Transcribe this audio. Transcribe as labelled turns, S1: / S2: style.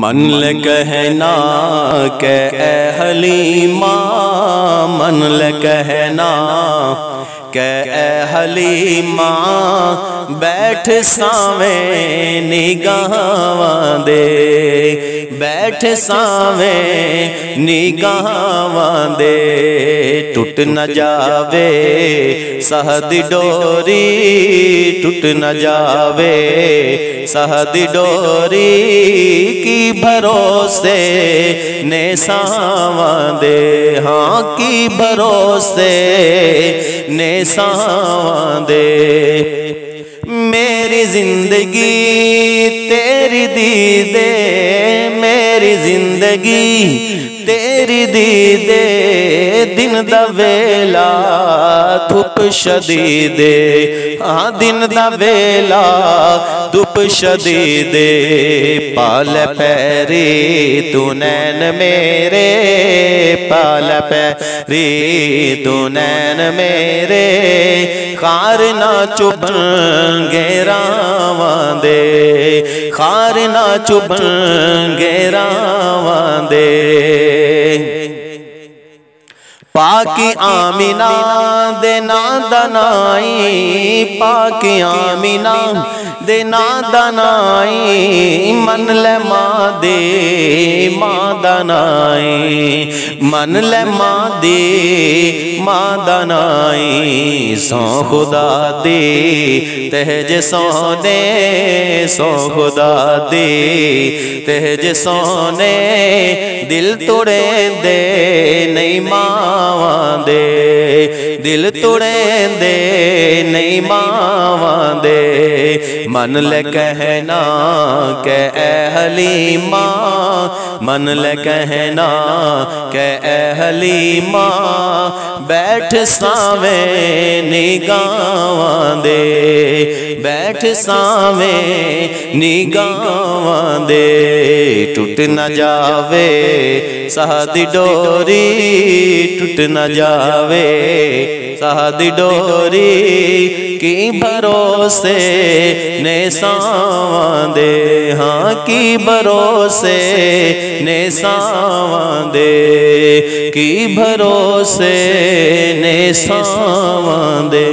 S1: من لے کہنا کہ اے حلیمہ، من لے کہنا کہ اے حلیمہ، بیٹھ ساویں نگاہاں دے، بیٹھ ساویں نگاہاں دے، ٹوٹ نہ جاوے سہد ڈوری، ٹوٹ نہ جاوے سہد ڈوری، کی بھروسے نے ساواں دے، ہاں کی بھروسے نے ساواں دے۔ میری زندگی تیری دیدے، میری زندگی تیری دیدے، دن دا ویلا دھوپ شدیدے، ہاں دن دا ویلا دھوپ شدیدے، پال پیری تو نین میرے، پال پیری تو نین میرے، خار نہ چبن گے راواں دے، خار نہ چبن گے راواں دے۔ پاکی آمینہ دے نادنائی، پاکی آمینہ دے نادنائی، من لے ماں دے ماں دنائی، من لے ماں دے ماں دنائی، سو خدا دے تہج سونے، سو خدا دے تہج سونے، دل توڑے دے نہیں ماواں دے، دل توڑے دے نہیں ماواں دے۔ من لے کہنا کہ اے حلیمہ، من لے کہنا کہ اے حلیمہ، بیٹھ ساویں نگاہاں دے، بیٹھ ساویں نگاہاں دے، ٹوٹ نہ جاوے سہد ڈوری، ٹوٹ نہ جاوے سہد ڈوری، کی بھروسے نے ساواں دے، ہاں کی بھروسے نے ساواں دے، کی بھروسے نے ساواں دے۔